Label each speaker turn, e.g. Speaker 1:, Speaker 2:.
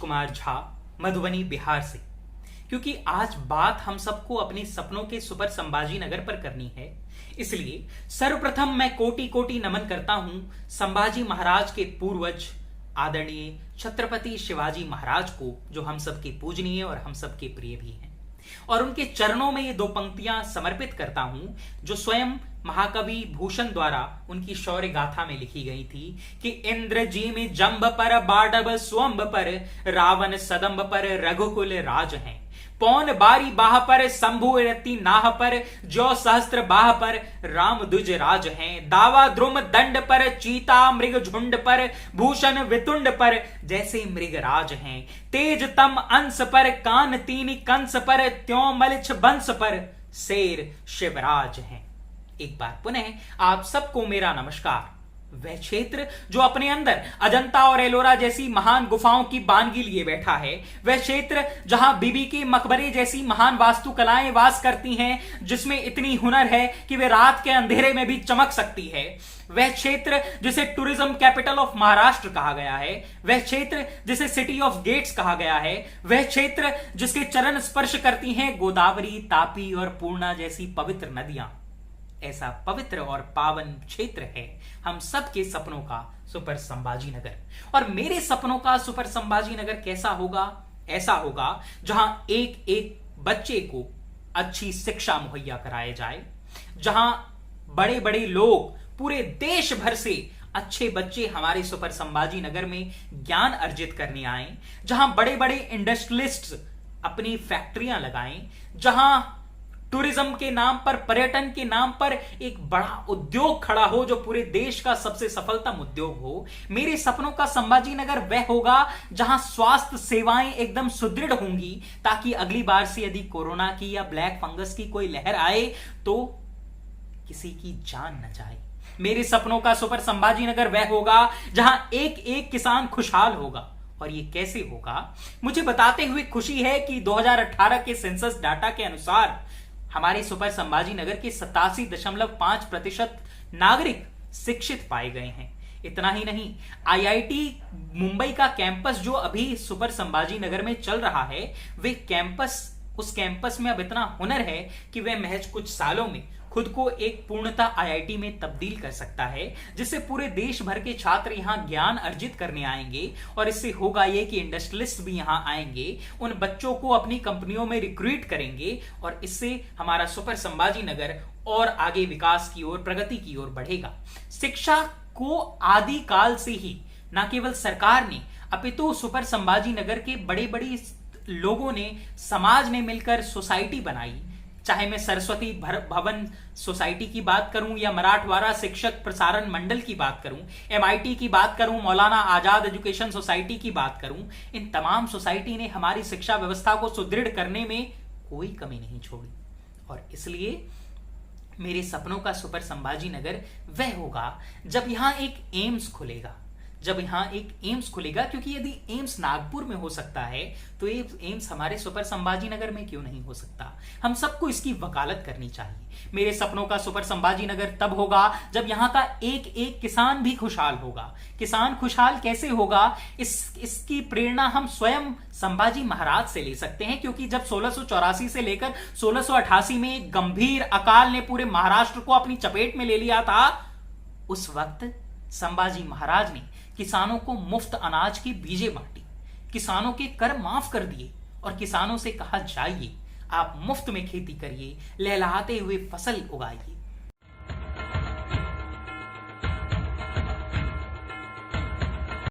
Speaker 1: कुमार झा, मधुबनी, बिहार से। क्योंकि आज बात हम सबको अपने सपनों के सुपर संभाजी नगर पर करनी है, इसलिए सर्वप्रथम मैं कोटि कोटि नमन करता हूं संभाजी महाराज के पूर्वज आदरणीय छत्रपति शिवाजी महाराज को, जो हम सबके पूजनीय और हम सबके प्रिय भी हैं। और उनके चरणों में ये दो पंक्तियां समर्पित करता हूं जो स्वयं महाकवि भूषण द्वारा उनकी शौर्य गाथा में लिखी गई थी कि इंद्र जी में जंब पर बाडब स्वंब पर रावण सदंब पर रघुकुल राज हैं, पौन बारी बाह पर शंभु रति नाह पर जो सहस्त्र बाह पर राम दुज राज हैं, दावा द्रुम दंड पर चीता मृग झुंड पर भूषण वितुंड पर जैसे मृगराज हैं, तेज तम अंश पर कान तीन कंस पर त्यों मलिछ बंश पर शेर शिवराज हैं। एक बार पुनः आप सबको मेरा नमस्कार। वह क्षेत्र जो अपने अंदर अजंता और एलोरा जैसी महान गुफाओं की बानगी लिए बैठा है, वह क्षेत्र जहां बीबी के मकबरे जैसी महान वास्तुकलाएं वास करती हैं, जिसमें इतनी हुनर है कि वे रात के अंधेरे में भी चमक सकती है, वह क्षेत्र जिसे टूरिज्म कैपिटल ऑफ महाराष्ट्र कहा गया है, वह क्षेत्र जिसे सिटी ऑफ गेट्स कहा गया है, वह क्षेत्र जिसके चरण स्पर्श करती हैं गोदावरी, तापी और पूर्णा जैसी पवित्र नदियां, ऐसा पवित्र और पावन क्षेत्र है हम सबके सपनों का सुपर संभाजी नगर। और मेरे सपनों का सुपर संभाजी नगर कैसा होगा? ऐसा होगा जहां एक एक बच्चे को अच्छी शिक्षा मुहैया कराई जाए, जहां बड़े बड़े लोग पूरे देश भर से अच्छे बच्चे हमारे सुपर संभाजी नगर में ज्ञान अर्जित करने आए, जहां बड़े बड़े इंडस्ट्रियलिस्ट अपनी फैक्ट्रियां लगाएं, जहां टूरिज्म के नाम पर, पर्यटन के नाम पर एक बड़ा उद्योग खड़ा हो जो पूरे देश का सबसे सफलतम उद्योग हो। मेरे सपनों का संभाजी नगर वह होगा जहां स्वास्थ्य सेवाएं एकदम सुदृढ़ होंगी, ताकि अगली बार से यदि कोरोना की या ब्लैक फंगस की कोई लहर आए तो किसी की जान न जाए। मेरे सपनों का सुपर संभाजी नगर वह होगा जहां एक एक किसान खुशहाल होगा। और ये कैसे होगा, मुझे बताते हुए खुशी है कि 2018 के सेंसस डाटा के अनुसार हमारे सुपर संभाजी नगर के 87.5% नागरिक शिक्षित पाए गए हैं। इतना ही नहीं, आईआईटी मुंबई का कैंपस जो अभी सुपर संभाजी नगर में चल रहा है, उस कैंपस में अब इतना हुनर है कि वह महज कुछ सालों में खुद को एक पूर्णता आईआईटी में तब्दील कर सकता है, जिससे पूरे देश भर के छात्र यहां ज्ञान अर्जित करने आएंगे। और इससे होगा यह कि इंडस्ट्रियलिस्ट भी यहां आएंगे, उन बच्चों को अपनी कंपनियों में रिक्रूट करेंगे, और इससे हमारा सुपर संभाजी नगर और आगे विकास की ओर, प्रगति की ओर बढ़ेगा। शिक्षा को आदिकाल से ही न केवल सरकार ने, अपितु सुपर संभाजी नगर के बड़े बड़े लोगों ने, समाज ने मिलकर सोसाइटी बनाई। चाहे मैं सरस्वती भवन सोसाइटी की बात करूं या मराठवाड़ा शिक्षक प्रसारण मंडल की बात करूं, एमआईटी की बात करूं, मौलाना आजाद एजुकेशन सोसाइटी की बात करूं, इन तमाम सोसाइटी ने हमारी शिक्षा व्यवस्था को सुदृढ़ करने में कोई कमी नहीं छोड़ी। और इसलिए मेरे सपनों का सुपर संभाजी नगर वह होगा जब यहां एक एम्स खुलेगा, क्योंकि यदि एम्स नागपुर में हो सकता है तो ये एम्स हमारे सुपर संभाजी नगर में क्यों नहीं हो सकता? हम सबको इसकी वकालत करनी चाहिए। मेरे सपनों का सुपर संभाजी नगर तब होगा जब यहाँ का एक एक किसान भी खुशहाल होगा। किसान खुशहाल कैसे होगा, इसकी प्रेरणा हम स्वयं संभाजी महाराज से ले सकते हैं, क्योंकि जब 1684 से लेकर 1688 में एक गंभीर अकाल ने पूरे महाराष्ट्र को अपनी चपेट में ले लिया था, उस वक्त संभाजी महाराज ने किसानों को मुफ्त अनाज की बीजें बांटी, किसानों के कर माफ कर दिए और किसानों से कहा, जाइए आप मुफ्त में खेती करिए, लहलहाते हुए फसल उगाइए।